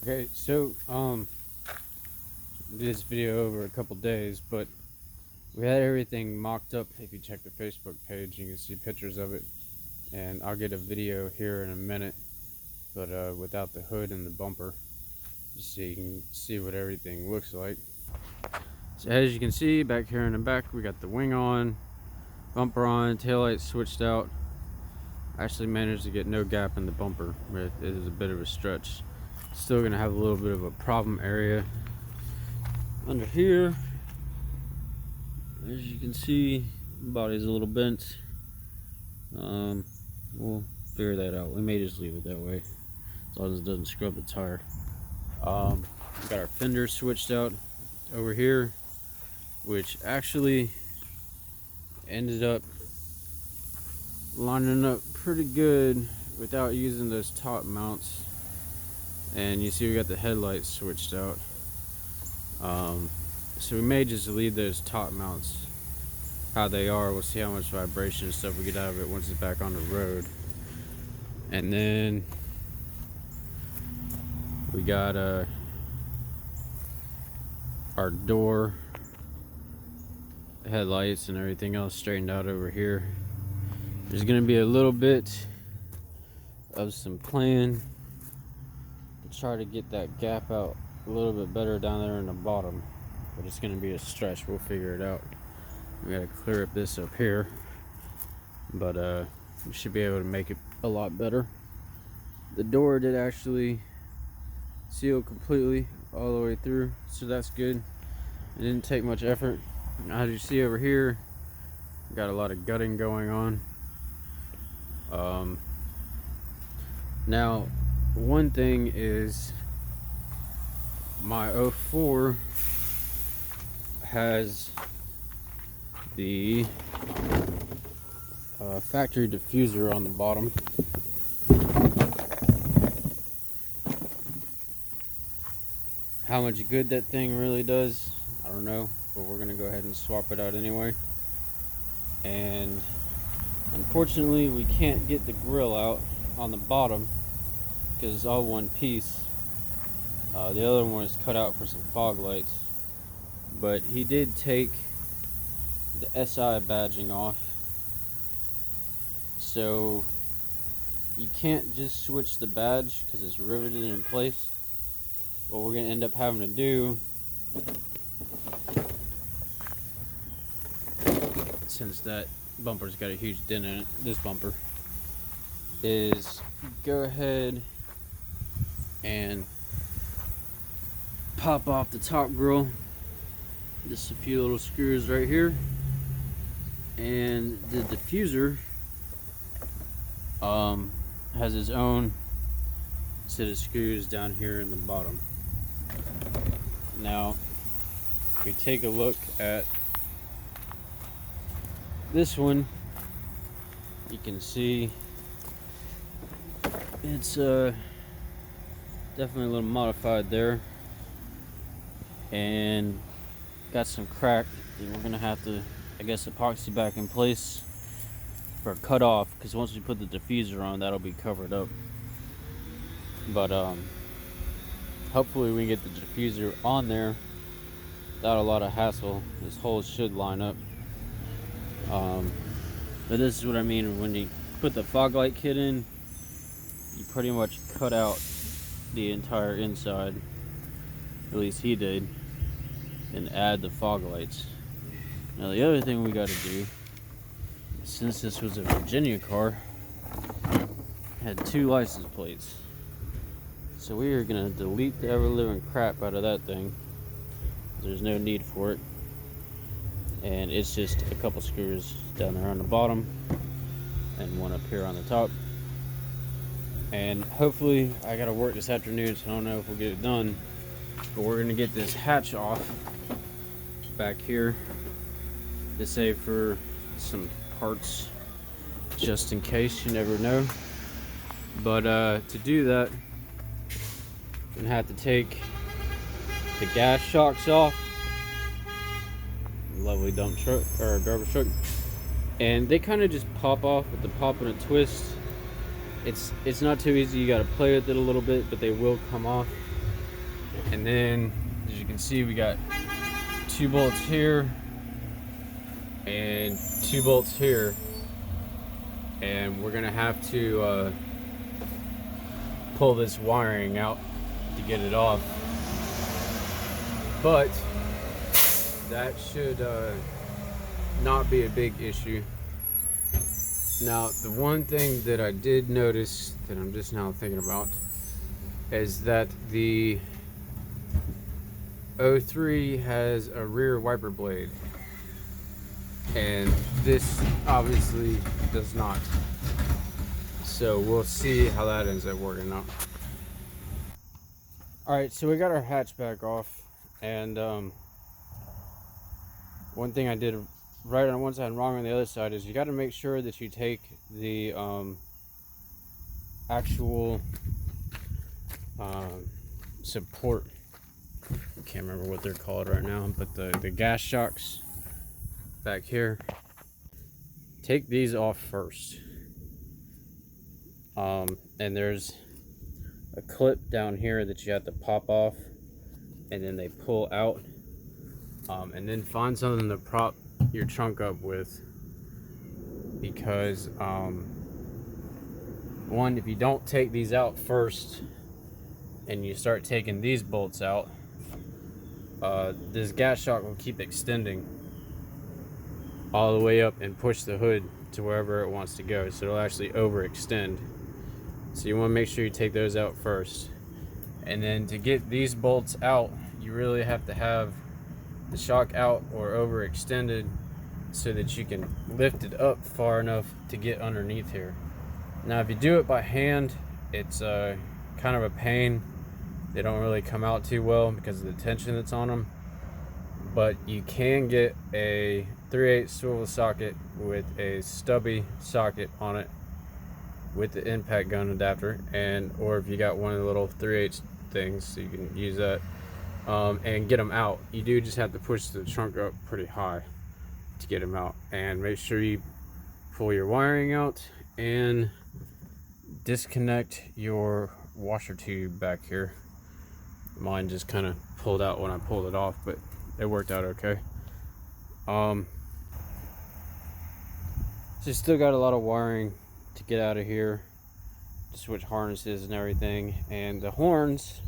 Okay, so did this video over a couple days, but we had everything mocked up. If you check the Facebook page, you can see pictures of it, and I'll get a video here in a minute, but without the hood and the bumper, just so you can see what everything looks like. So as you can see back here in the back, we got the wing on, bumper on, taillights switched out. I actually managed to get no gap in the bumper, but it is a bit of a stretch. Still gonna have a little bit of a problem area under here. As you can see, the body's a little bent. We'll figure that out. We may just leave it that way, as long as it doesn't scrub the tire. We got our fender switched out over here, which actually ended up lining up pretty good without using those top mounts. And you see we got the headlights switched out. So we may just leave those top mounts how they are. We'll see how much vibration and stuff we get out of it once it's back on the road. And then we got our door headlights and everything else straightened out over here. There's gonna be a little bit of some plan to try to get that gap out a little bit better down there in the bottom, but it's gonna be a stretch. We'll figure it out. We gotta clear up this up here, but we should be able to make it a lot better. The door did actually seal completely all the way through, so that's good. It didn't take much effort. As you see over here, got a lot of gutting going on. Now one thing is my 04 has the factory diffuser on the bottom. How much good that thing really does, I don't know, but we're gonna go ahead and swap it out anyway. And unfortunately we can't get the grill out on the bottom because it's all one piece. The other one is cut out for some fog lights, but he did take the SI badging off, so you can't just switch the badge because it's riveted in place. What we're going to end up having to do, since that bumper's got a huge dent in it, this bumper, is go ahead and pop off the top grill. Just a few little screws right here, and the diffuser has its own set of screws down here in the bottom. Now if we take a look at this one, you can see it's definitely a little modified there, and got some crack that we're gonna have to, I guess, epoxy back in place for a cut off, because once we put the diffuser on, that'll be covered up. But hopefully we can get the diffuser on there without a lot of hassle. This hole should line up. But this is what I mean when you put the fog light kit in, you pretty much cut out the entire inside, at least he did, and add the fog lights. Now the other thing we got to do, since this was a Virginia car, had 2 license plates, so we are gonna delete the ever-living crap out of that thing. There's no need for it, and it's just a couple screws down there on the bottom and one up here on the top. And hopefully, I gotta work this afternoon, so I don't know if we'll get it done, but we're gonna get this hatch off back here to save for some parts, just in case, you never know. But to do that, I'm gonna have to take the gas shocks off. Lovely dump truck, or garbage truck, and they kind of just pop off with the pop and a twist. It's not too easy. You got to play with it a little bit, but they will come off. And then, as you can see, we got 2 bolts here and 2 bolts here, and we're gonna have to pull this wiring out to get it off, but that should not be a big issue. Now, the one thing that I did notice that I'm just now thinking about is that the 03 has a rear wiper blade, and this obviously does not. So we'll see how that ends up working out. Alright, so we got our hatchback off, and one thing I did right on one side and wrong on the other side is you got to make sure that you take the actual support, I can't remember what they're called right now, but the gas shocks back here, take these off first. And there's a clip down here that you have to pop off, and then they pull out, and then find something to prop your trunk up with, because one, if you don't take these out first and you start taking these bolts out, this gas shock will keep extending all the way up and push the hood to wherever it wants to go, so it'll actually overextend. So you want to make sure you take those out first, and then to get these bolts out, you really have to have the shock out or overextended so that you can lift it up far enough to get underneath here. Now, if you do it by hand, it's kind of a pain. They don't really come out too well because of the tension that's on them, but you can get a 3/8 swivel socket with a stubby socket on it with the impact gun adapter, and or if you got one of the little 3/8 things, so you can use that, and get them out. You do just have to push the trunk up pretty high to get them out, and make sure you pull your wiring out and disconnect your washer tube back here. Mine just kind of pulled out when I pulled it off, but it worked out okay. So still got a lot of wiring to get out of here, to switch harnesses and everything, and the horns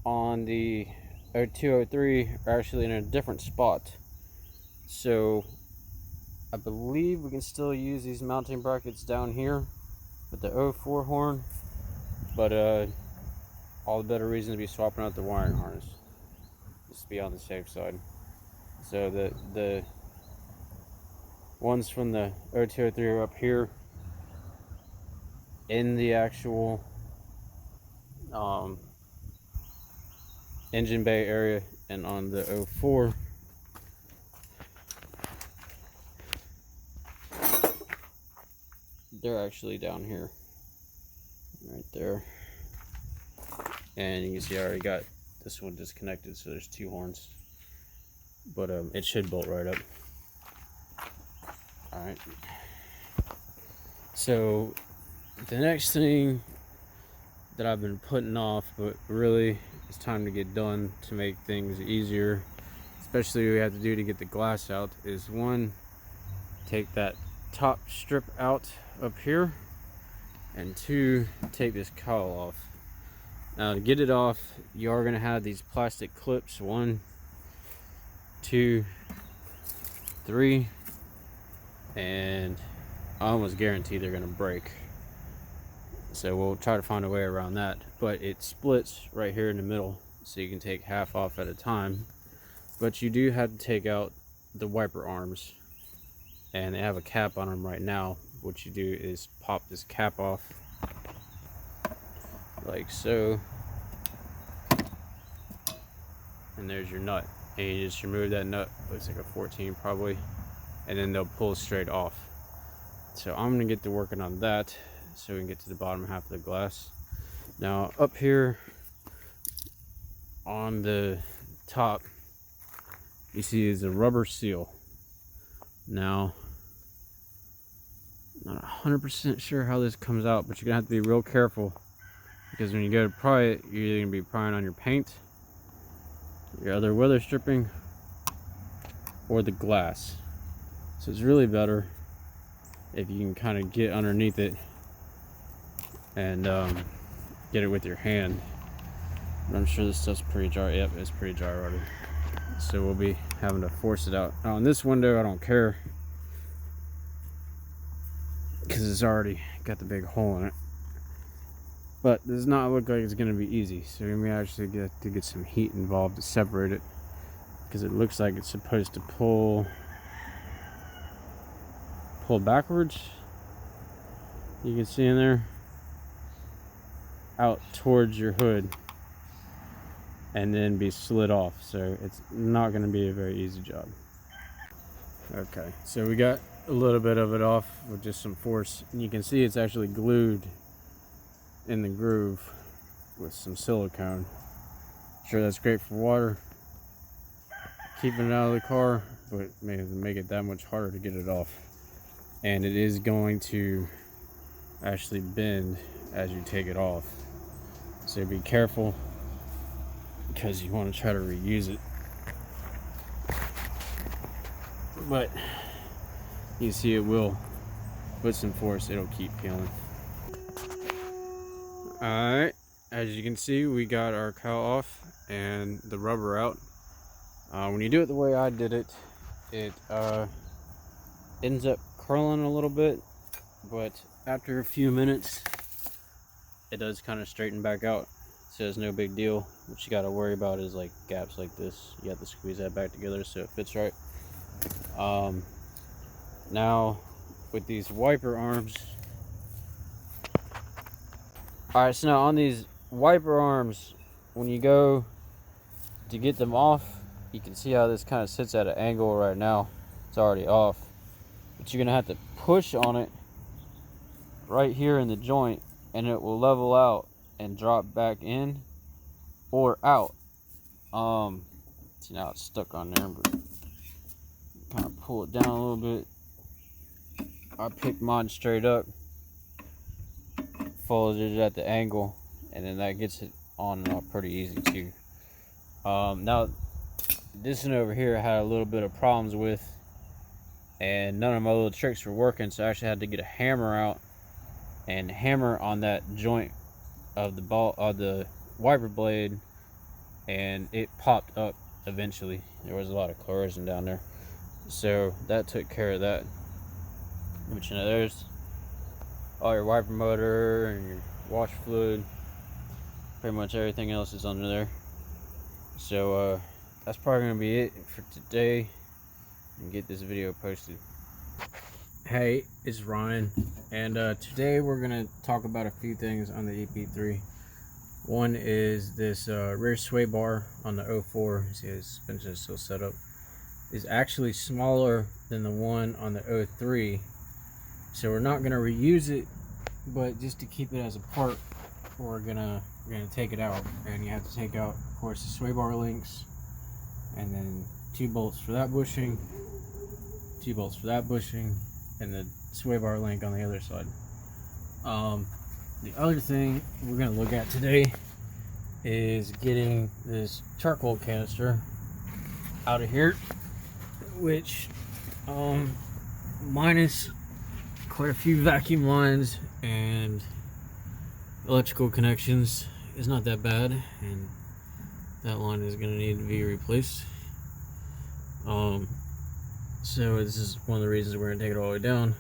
on the 0203 are actually in a different spot, so I believe we can still use these mounting brackets down here with the 04 horn, but all the better reason to be swapping out the wiring harness, just to be on the safe side. So the ones from the 0203 are up here in the actual engine bay area, and on the 04 they're actually down here, right there. And you can see I already got this one disconnected, so there's 2 horns, but it should bolt right up. All right, so the next thing that I've been putting off, but really it's time to get done to make things easier, especially what we have to do to get the glass out, is one, take that top strip out up here, and 2, take this cowl off. Now, to get it off, you are going to have these plastic clips, 1, 2, 3, and I almost guarantee they're going to break. So we'll try to find a way around that, but it splits right here in the middle, so you can take half off at a time. But you do have to take out the wiper arms, and they have a cap on them right now. What you do is pop this cap off like so, and there's your nut, and you just remove that nut. Looks like a 14 probably, and then they'll pull straight off. So I'm gonna get to working on that so we can get to the bottom half of the glass. Now, up here on the top, you see is a rubber seal. Now, not 100% sure how this comes out, but you're gonna have to be real careful, because when you go to pry it, you're either gonna be prying on your paint your other weather stripping or the glass. So it's really better if you can kind of get underneath it and get it with your hand. I'm sure this stuff's pretty dry. Yep, it's pretty dry already. So we'll be having to force it out. Now on this window, I don't care because it's already got the big hole in it. But does not look like it's going to be easy. So we may actually get to get some heat involved to separate it, because it looks like it's supposed to pull backwards. You can see in there, out towards your hood, and then be slid off. So it's not going to be a very easy job. Okay, so we got a little bit of it off with just some force, and you can see it's actually glued in the groove with some silicone. Sure, that's great for water, keeping it out of the car, but make it that much harder to get it off. And it is going to actually bend as you take it off, so be careful, because you want to try to reuse it. But you see, it will, with some force, it'll keep peeling. Alright, as you can see, we got our cowl off and the rubber out. When you do it the way I did it, it ends up curling a little bit, but after a few minutes it does kind of straighten back out. So it's no big deal. What you got to worry about is like gaps like this. You have to squeeze that back together so it fits right. Now with these wiper arms, alright, so now on these wiper arms, when you go to get them off, you can see how this kind of sits at an angle right now. It's already off, but you're gonna have to push on it right here in the joint, and it will level out and drop back in or out. See, now it's stuck on there, but kind of pull it down a little bit. I picked mine straight up, folded it at the angle, and then that gets it on and off pretty easy too. Now this one over here I had a little bit of problems with, and none of my little tricks were working, so I actually had to get a hammer out and hammer on that joint of the ball of the wiper blade, and it popped up eventually. There was a lot of corrosion down there, so that took care of that. But you know, there's all your wiper motor and your wash fluid, pretty much everything else is under there. So that's probably gonna be it for today, and get this video posted. Hey, it's Ryan, and today we're gonna talk about a few things on the EP3. One is this rear sway bar on the 04. See, the suspension is still set up. Is actually smaller than the one on the 03. So we're not gonna reuse it, but just to keep it as a part, we're gonna take it out, and you have to take out, of course, the sway bar links, and then 2 bolts for that bushing, 2 bolts for that bushing, and the sway bar link on the other side. The other thing we're gonna look at today is getting this charcoal canister out of here, which minus quite a few vacuum lines and electrical connections is not that bad, and that line is going to need to be replaced. So this is one of the reasons we're going to take it all the way down,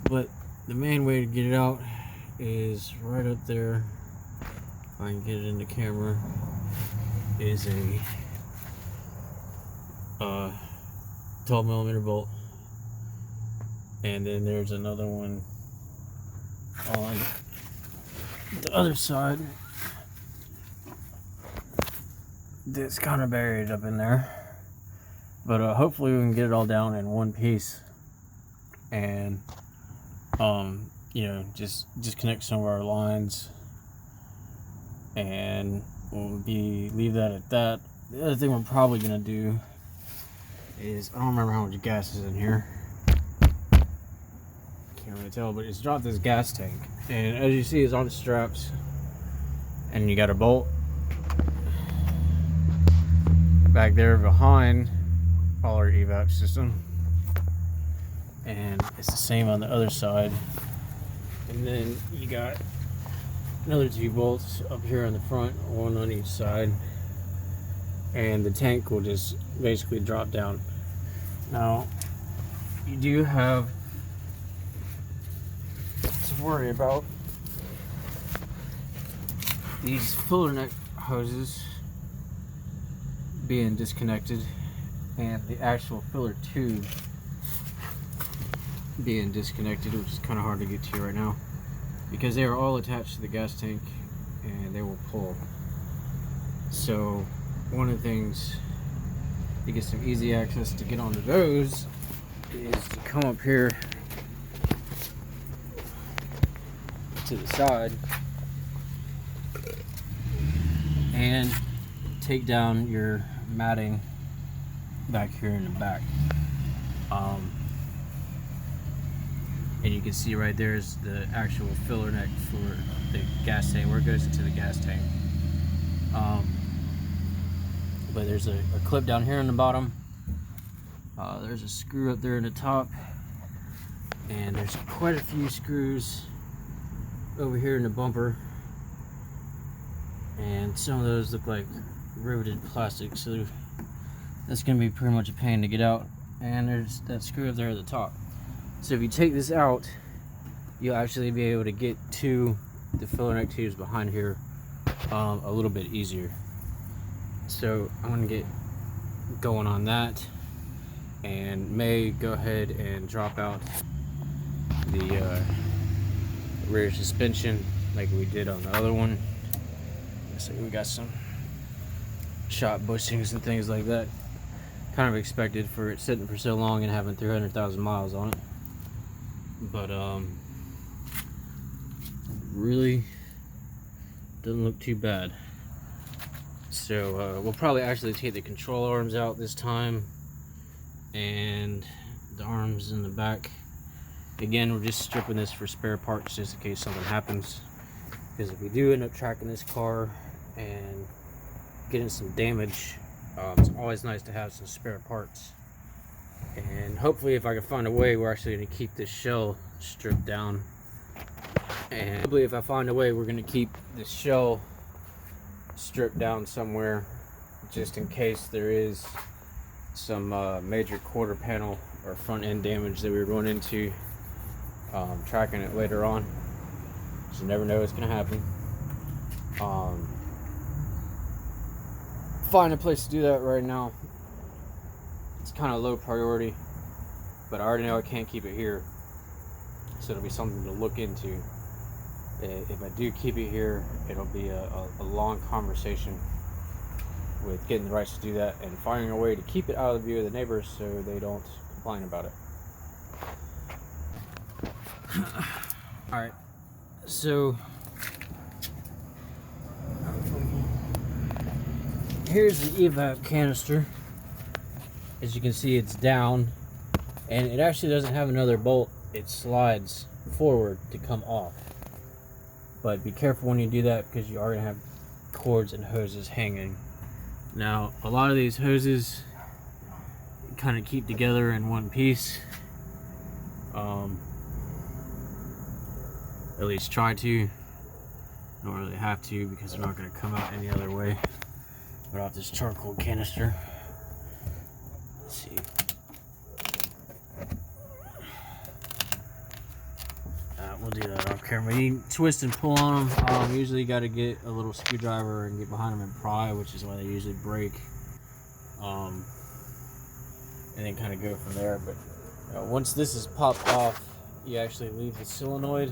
but the main way to get it out is right up there. If I can get it in the camera, is a 12mm bolt, and then there's another one on the other side that's kind of buried up in there, but hopefully we can get it all down in one piece, and you know, just connect some of our lines, and we'll leave that at that. The other thing we're probably gonna do is, I don't remember how much gas is in here, can't really tell, but it's dropped this gas tank, and as you see, it's on the straps, and you got a bolt back there behind all our evap system, and it's the same on the other side. And then you got another 2 bolts up here on the front, one on each side, and the tank will just basically drop down. Now you do have to worry about these filler neck hoses being disconnected and the actual filler tube being disconnected, which is kind of hard to get to right now because they are all attached to the gas tank and they will pull. So one of the things to get some easy access to get onto those is to come up here to the side and take down your matting back here in the back. And you can see right there is the actual filler neck for the gas tank, where it goes into the gas tank. But there's a clip down here in the bottom. There's a screw up there in the top, and there's quite a few screws over here in the bumper, and some of those look like riveted plastic, so that's going to be pretty much a pain to get out. And there's that screw up there at the top. So if you take this out, you'll actually be able to get to the filler neck tubes behind here a little bit easier. So I'm going to get going on that, and may go ahead and drop out the rear suspension like we did on the other one. So we got some shot bushings and things like that. Kind of expected for it sitting for so long and having 300,000 miles on it. But really doesn't look too bad. So we'll probably actually take the control arms out this time, and the arms in the back. Again, we're just stripping this for spare parts just in case something happens, because if we do end up tracking this car and getting some damage, it's always nice to have some spare parts. And hopefully, if I can find a way, we're actually going to keep this shell stripped down. And hopefully, if I find a way, we're going to keep this shell stripped down somewhere, just in case there is some major quarter panel or front end damage that we run into tracking it later on. So you never know what's going to happen. Find a place to do that right now. It's kind of low priority, but I already know I can't keep it here, so it'll be something to look into. If I do keep it here, it'll be a long conversation with getting the rights to do that and finding a way to keep it out of the view of the neighbors so they don't complain about it. Alright, so here's the evap canister. As you can see, it's down, and it actually doesn't have another bolt. It slides forward to come off. But be careful when you do that, because you are going to have cords and hoses hanging. Now, a lot of these hoses kind of keep together in one piece. At least try to. Don't really have to, because they're not going to come out any other way without this charcoal canister. Let's see. We'll do that off camera. You twist and pull on them. Usually you got to get a little screwdriver and get behind them and pry, which is why they usually break. And then kind of go from there. But once this is popped off, you actually leave the solenoid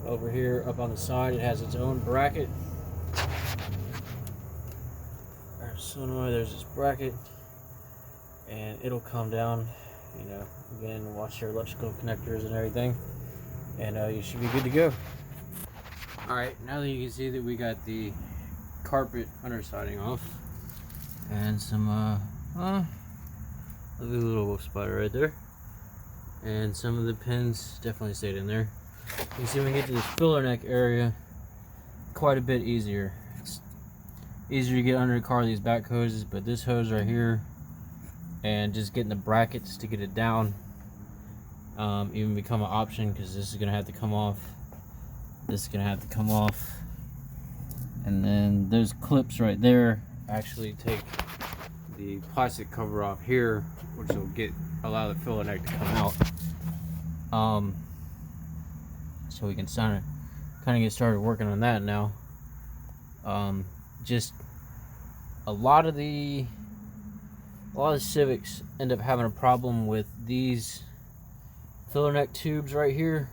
over here up on the side. It has its own bracket. There's a solenoid, there's this bracket, and it'll come down. You know, again, watch your electrical connectors and everything, and you should be good to go. Alright, now that you can see that we got the carpet undersiding off, and some look at the little wolf spider right there, and some of the pins definitely stayed in there. You can see when we get to this filler neck area, quite a bit easier. It's easier to get under the car, these back hoses, but this hose right here and just getting the brackets to get it down even become an option, because this is gonna have to come off, this is gonna have to come off, and then those clips right there actually take the plastic cover off here, which will allow the filler neck to come out. So we can kind of get started working on that now. Just a lot of Civics end up having a problem with these filler neck tubes right here,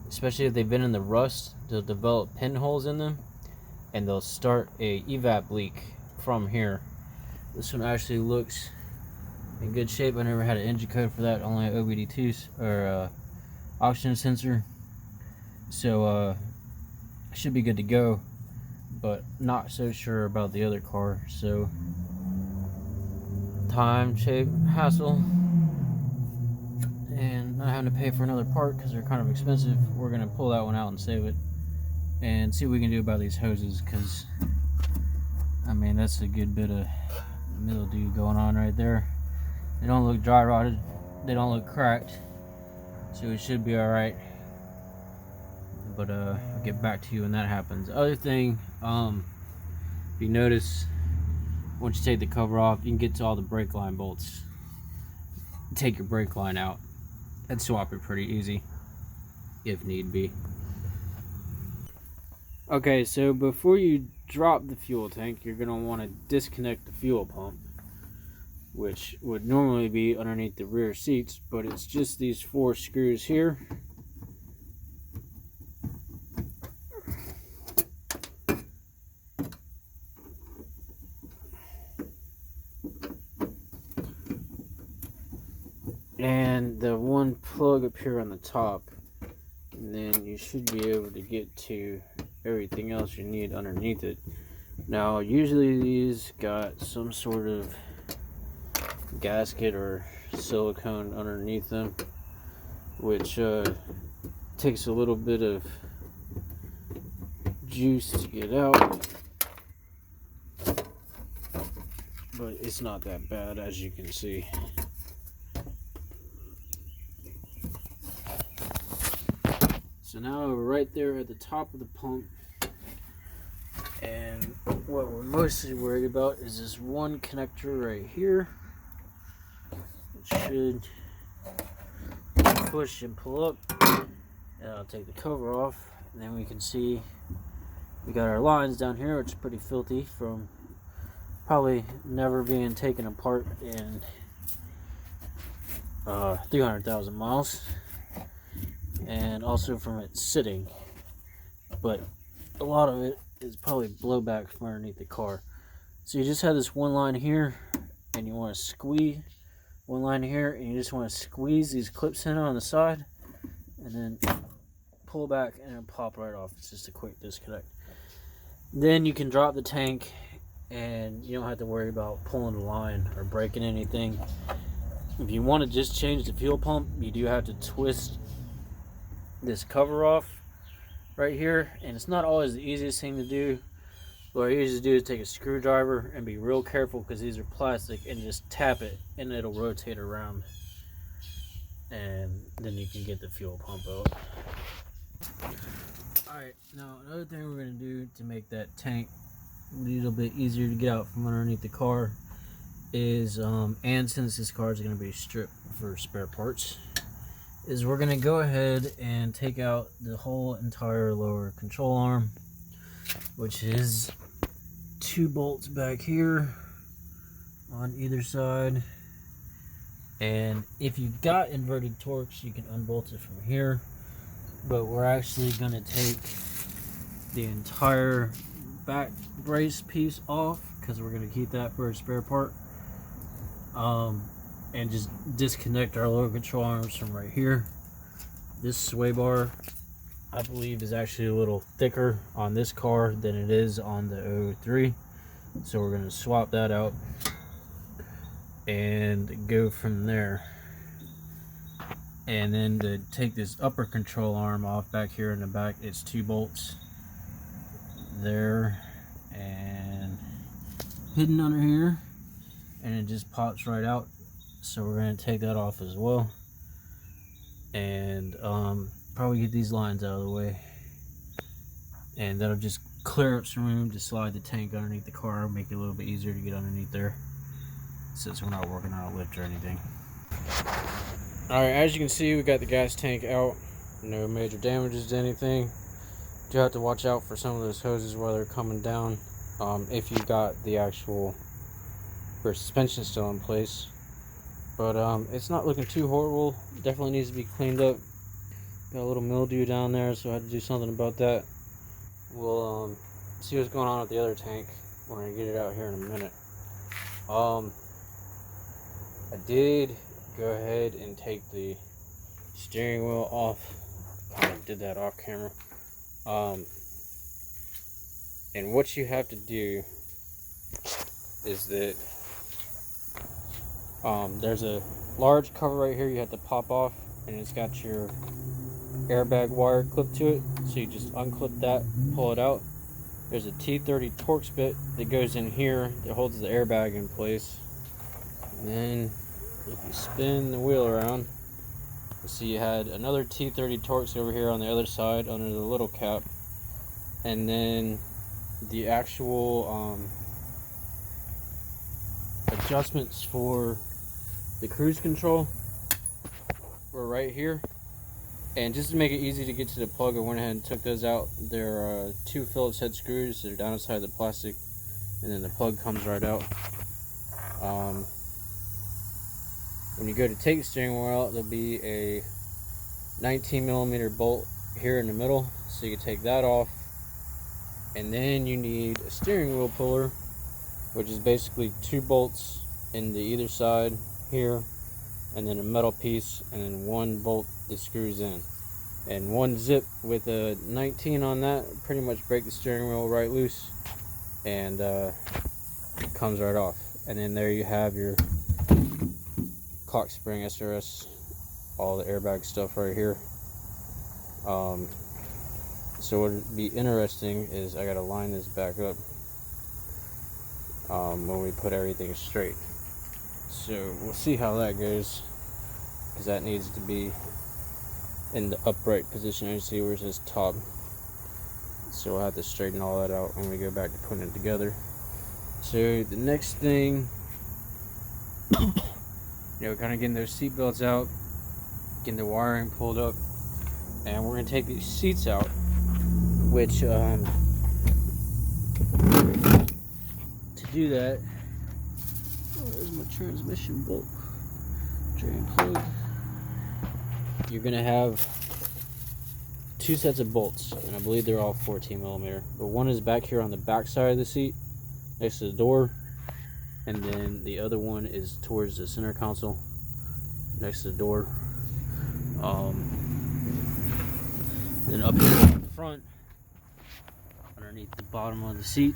especially if they've been in the rust. They'll develop pinholes in them, and they'll start a evap leak from here. This one actually looks in good shape. I never had an engine code for that, only an OBD2 or oxygen sensor, so should be good to go, but not so sure about the other car. So time, shape, hassle, and not having to pay for another part because they're kind of expensive. We're gonna pull that one out and save it and see what we can do about these hoses, because I mean, that's a good bit of mildew going on right there. They don't look dry rotted, they don't look cracked, so it should be all right. But I'll get back to you when that happens. The other thing, if you notice, once you take the cover off, you can get to all the brake line bolts. Take your brake line out and swap it pretty easy if need be. Okay, so before you drop the fuel tank, you're going to want to disconnect the fuel pump, which would normally be underneath the rear seats, but it's just these 4 screws here. And the one plug up here on the top, and then you should be able to get to everything else you need underneath it. Now usually these got some sort of gasket or silicone underneath them, which takes a little bit of juice to get out, but it's not that bad, as you can see. So now we're right there at the top of the pump, and what we're mostly worried about is this one connector right here. It should push and pull up, and I'll take the cover off, and then we can see we got our lines down here, which is pretty filthy from probably never being taken apart in 300,000 miles. And also from it sitting, but a lot of it is probably blowback from underneath the car. So you just have this one line here, and you want to squeeze one line here, and you just want to squeeze these clips in on the side, and then pull back and it'll pop right off. It's just a quick disconnect. Then you can drop the tank, and you don't have to worry about pulling the line or breaking anything. If you want to just change the fuel pump, you do have to twist this cover off right here, and it's not always the easiest thing to do. What I usually do is take a screwdriver and be real careful, because these are plastic, and just tap it and it'll rotate around, and then you can get the fuel pump out. Alright, now another thing we're going to do to make that tank a little bit easier to get out from underneath the car is, and since this car is going to be stripped for spare parts, is we're going to go ahead and take out the whole entire lower control arm, which is 2 bolts back here on either side. And if you've got inverted Torx, you can unbolt it from here, but we're actually going to take the entire back brace piece off, because we're going to keep that for a spare part, and just disconnect our lower control arms from right here. This sway bar, I believe, is actually a little thicker on this car than it is on the 03, so we're going to swap that out and go from there. And then to take this upper control arm off back here in the back, it's 2 bolts there and hidden under here, and it just pops right out. So we're going to take that off as well, and probably get these lines out of the way, and that'll just clear up some room to slide the tank underneath the car, make it a little bit easier to get underneath there since we're not working on a lift or anything. Alright, as you can see, we got the gas tank out. No major damages to anything. Do have to watch out for some of those hoses while they're coming down, if you got the actual rear suspension still in place. But it's not looking too horrible. Definitely needs to be cleaned up. Got a little mildew down there, so I had to do something about that. We'll see what's going on with the other tank. We're gonna get it out here in a minute. I did go ahead and take the steering wheel off. Kind of did that off camera. And what you have to do is that there's a large cover right here you have to pop off, and it's got your airbag wire clipped to it. So you just unclip that, pull it out. There's a T30 Torx bit that goes in here that holds the airbag in place. And then if you spin the wheel around, you'll see you had another T30 Torx over here on the other side under the little cap. And then the actual adjustments for the cruise control were right here. And just to make it easy to get to the plug, I went ahead and took those out. There are 2 Phillips head screws that are down inside the plastic, and then the plug comes right out. When you go to take the steering wheel out, there'll be a 19mm bolt here in the middle, so you can take that off. And then you need a steering wheel puller, which is basically 2 bolts in the either side here, and then a metal piece, and then 1 bolt that screws in. And 1 zip with a 19 on that pretty much break the steering wheel right loose, and it comes right off. And then there you have your clock spring SRS, all the airbag stuff right here. So what would be interesting is I gotta line this back up when we put everything straight. So we'll see how that goes, because that needs to be in the upright position. I see where it says top, so we'll have to straighten all that out when we go back to putting it together. So the next thing, kind of getting those seat belts out, getting the wiring pulled up, and we're gonna take these seats out, which to do that, there's my transmission bolt, drain plug. You're gonna have 2 sets of bolts, and I believe they're all 14mm, but one is back here on the back side of the seat next to the door, and then the other one is towards the center console next to the door. Then up here in the front, underneath the bottom of the seat,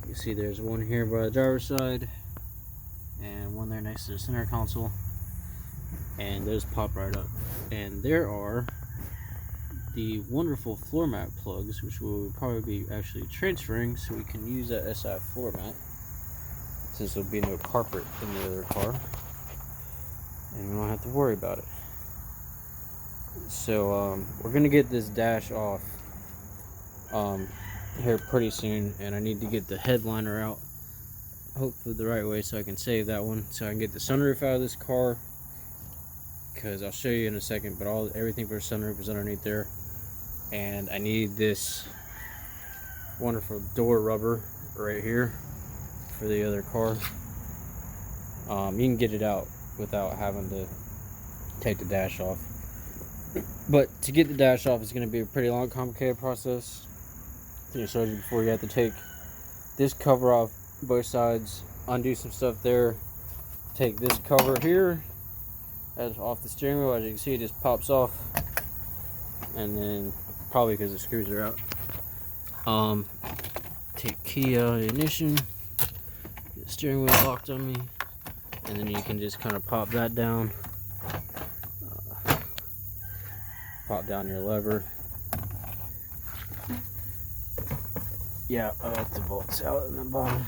you see there's one here by the driver's side and one there next to the center console, and those pop right up. And there are the wonderful floor mat plugs, which we'll probably be actually transferring so we can use that SI floor mat, since there'll be no carpet in the other car and we don't have to worry about it. So we're gonna get this dash off here pretty soon, and I need to get the headliner out, hopefully the right way, so I can save that one, so I can get the sunroof out of this car, because I'll show you in a second, but everything for the sunroof is underneath there. And I need this wonderful door rubber right here for the other car. You can get it out without having to take the dash off, but to get the dash off is going to be a pretty long, complicated process. I think I showed you before. You have to take this cover off both sides, undo some stuff there, take this cover here as off the steering wheel. As you can see, it just pops off, and then probably because the screws are out, take key out of the ignition, get the steering wheel locked on me, and then you can just kind of pop that down, pop down your lever. Yeah, I left the bolts out in the bottom.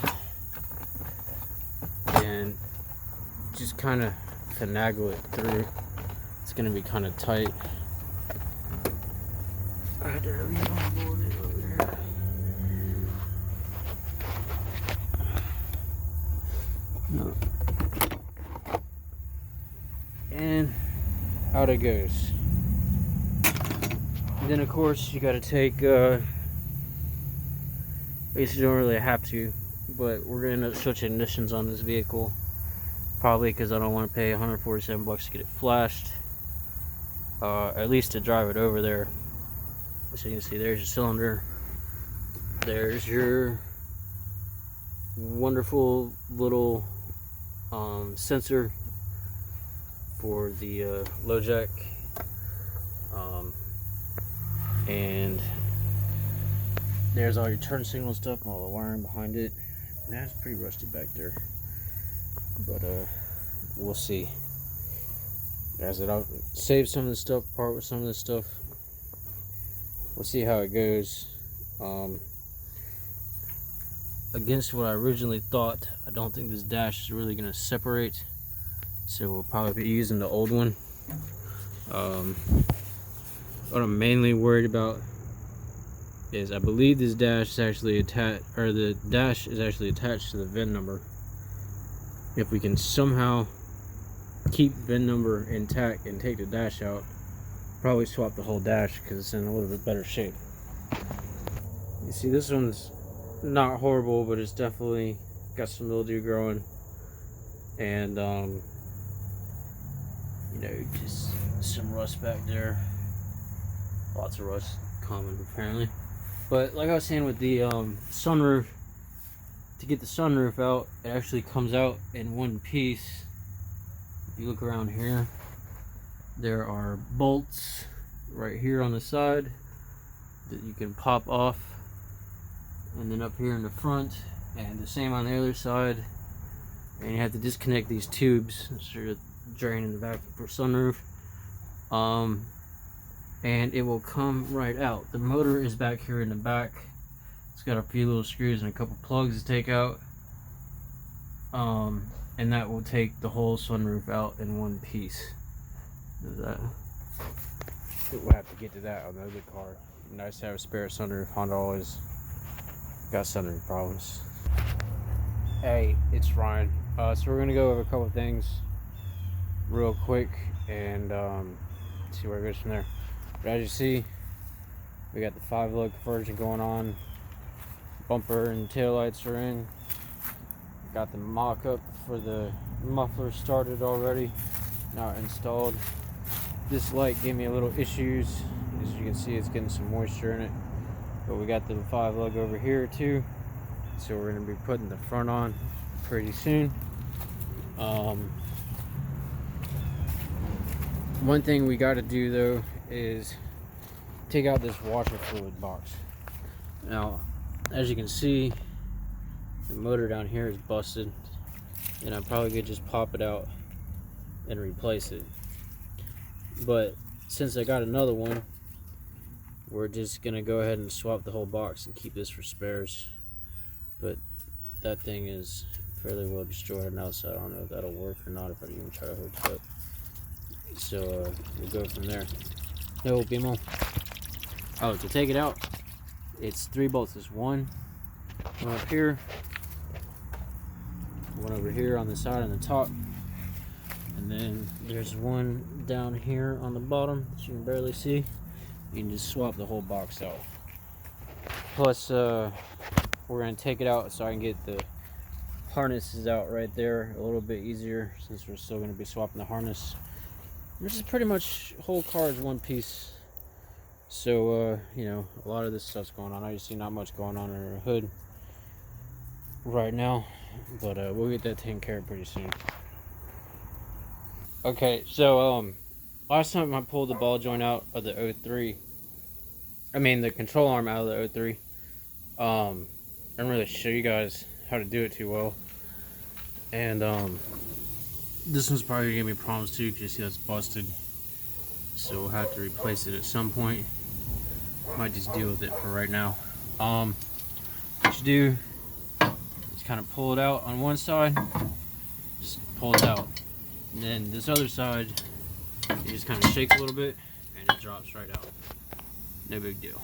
and just kind of finagle it through. It's gonna be kind of tight. I had to leave on board it over there. No. And out it goes. And then of course you got to take at least you don't really have to, but we're gonna end up switching ignitions on this vehicle, probably because I don't want to pay 147 bucks to get it flashed, at least to drive it over there. So you can see there's your cylinder, there's your wonderful little sensor for the low jack, and there's all your turn signal stuff and all the wiring behind it. And that's pretty rusty back there, but we'll see. As it, I'll save some of the stuff, part with some of the stuff. We'll see how it goes. Against what I originally thought, I don't think this dash is really going to separate, so we'll probably be using the old one. What I'm mainly worried about is I believe this dash is actually attached, or the dash is actually attached to the VIN number. If we can somehow keep VIN number intact and take the dash out, probably swap the whole dash because it's in a little bit better shape. You see, this one's not horrible, but it's definitely got some mildew growing, and you know, just some rust back there. Lots of rust, common apparently. But like I was saying with the sunroof, to get the sunroof out, it actually comes out in one piece. If you look around here, there are bolts right here on the side that you can pop off, and then up here in the front, and the same on the other side. And you have to disconnect these tubes so you're draining the vacuum for sunroof, and it will come right out. The motor is back here in the back. It's got a few little screws and a couple plugs to take out, and that will take the whole sunroof out in one piece. We'll have to get to that on the other car. Nice to have a spare sunroof. Honda always got sunroof problems. Hey, it's Ryan. So we're gonna go over a couple things real quick and see where it goes from there. But as you see, we got the 5-lug conversion going on. Bumper and taillights are in. Got the mock-up for the muffler started already, now installed. This light gave me a little issues. As you can see, it's getting some moisture in it. But we got the 5-lug over here too, so we're going to be putting the front on pretty soon. One thing we got to do though is take out this washer fluid box. Now, as you can see, the motor down here is busted, and I probably could just pop it out and replace it. But since I got another one, we're just gonna go ahead and swap the whole box and keep this for spares. But that thing is fairly well destroyed now, so I don't know if that'll work or not if I even try to hook it up. So we'll go from there. No, BMO. Oh, to take it out, it's 3 bolts. There's one up here, one over here on the side and the top, and then there's one down here on the bottom that you can barely see. You can just swap the whole box out. Plus, we're going to take it out so I can get the harnesses out right there a little bit easier, since we're still going to be swapping the harness. This is pretty much whole car is one piece. So, you know, a lot of this stuff's going on. I just see not much going on in the hood right now, but we'll get that taken care of pretty soon. Okay, so last time I pulled the ball joint out of the 03, I mean the control arm out of the 03, I didn't really show you guys how to do it too well, and this one's probably gonna give me problems too, because you see that's busted, so we'll have to replace it at some point. Might just deal with it for right now. What you do is kind of pull it out on one side, just pulls out. And then this other side, you just kind of shake a little bit and it drops right out. No big deal.